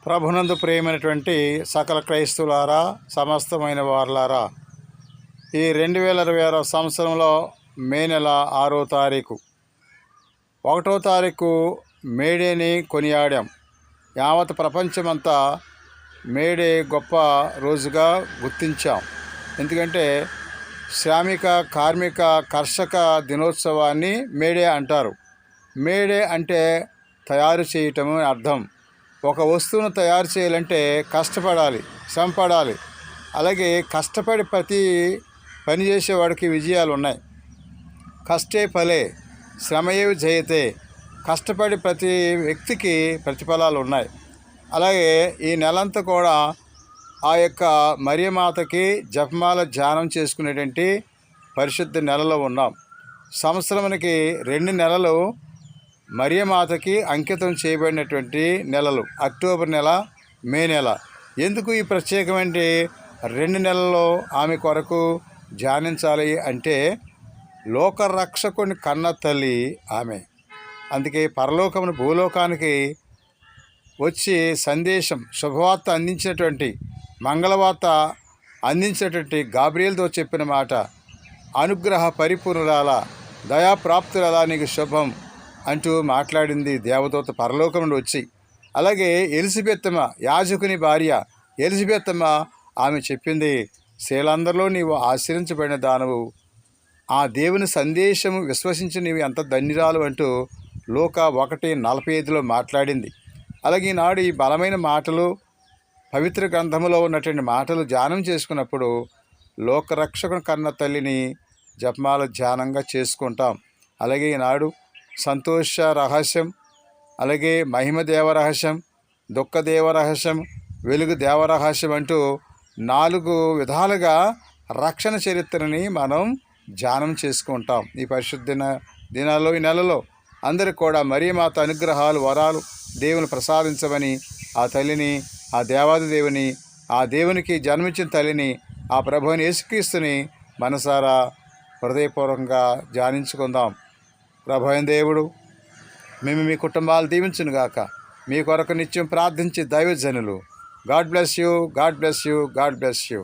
ప్రభునందు ప్రియమైనటువంటి సకల క్రైస్తవులారా, సమస్తమైన వారులారా, ఈ 2026 సంవత్సరంలో మే నెల 6వ తారీఖు 1వ తారీఖు మేడేని కొనియాడాం. యావత్ ప్రపంచమంతా మేడే గొప్ప రోజుగా గుర్తించాం. ఎందుకంటే శ్రామిక కార్మిక కర్షక దినోత్సవాన్ని మేడే అంటారు. మేడే అంటే తయారు చేయటం అని అర్థం. ఒక వస్తువును తయారు చేయాలంటే కష్టపడాలి, శ్రమపడాలి. అలాగే కష్టపడి ప్రతి పని చేసేవాడికి విజయాలు ఉన్నాయి. కష్టే ఫలే శ్రమయేవి జయతే. కష్టపడి ప్రతి వ్యక్తికి ప్రతిఫలాలు ఉన్నాయి. అలాగే ఈ నెలంతా కూడా ఆ యొక్క మరియమాతకి జపమాల ధ్యానం చేసుకునేటువంటి పరిశుద్ధ నెలలో ఉన్నాం. సంవత్సరానికి 2 నెలలు మరియమాతకి అంకితం చేయబడినటువంటి నెలలు, అక్టోబర్ నెల, మే నెల. ఎందుకు ఈ ప్రత్యేకమైన 2 నెలల్లో ఆమె కొరకు ధ్యానించాలి అంటే లోకరక్షకుని కన్న తల్లి ఆమె. అందుకే పరలోకమును భూలోకానికి వచ్చి సందేశం, శుభవార్త అందించినటువంటి, మంగళవార్త అందించినటువంటి గాబ్రియేల్తో చెప్పిన మాట, అనుగ్రహ పరిపూర్ణురాల, దయాప్రాప్తురాలా నీకు శుభం అంటూ మాట్లాడింది దేవదూత పరలోకం నుండి వచ్చి. అలాగే ఎలిజబెత్తమ్మ, యాజకుని భార్య ఎలిజబెత్తమ్మ, ఆమె చెప్పింది, స్త్రీలందరిలో నీవు ఆశ్రయించబడిన దానవు, ఆ దేవుని సందేశము విశ్వసించి నీవు ఎంత ధన్యురాలు అంటూ లూకా 1:45లో మాట్లాడింది. అలాగే ఈనాడు ఈ బలమైన మాటలు పవిత్ర గ్రంథములో ఉన్నటువంటి మాటలు ధ్యానం చేసుకున్నప్పుడు లోకరక్షకుని కన్న తల్లిని జపమాల ధ్యానంగా చేసుకుంటాం. అలాగే ఈనాడు సంతోష రహస్యం, అలాగే మహిమ దేవరహస్యం, దుఃఖ దేవరహస్యం, వెలుగు దేవరహస్యం అంటూ 4 విధాలుగా రక్షణ చరిత్రని మనం ధ్యానం చేసుకుంటాం. ఈ పరిశుద్ధ దినాల్లో, ఈ నెలలో అందరికి కూడా మరియమాత అనుగ్రహాలు, వరాలు దేవుని ప్రసాదించమని ఆ తల్లిని, ఆ దేవాది దేవుని, ఆ దేవునికి జన్మించిన తల్లిని, ఆ ప్రభువుని యేసుక్రీస్తుని మనసారా హృదయపూర్వకంగా ధ్యానించుకుందాం. ప్రభు అయిన దేవుడు మేము మీ కుటుంబాలు దీవించునుగాక. మీ కొరకు నిత్యం ప్రార్థించి దైవజనులు. God bless you, God bless you, God bless you.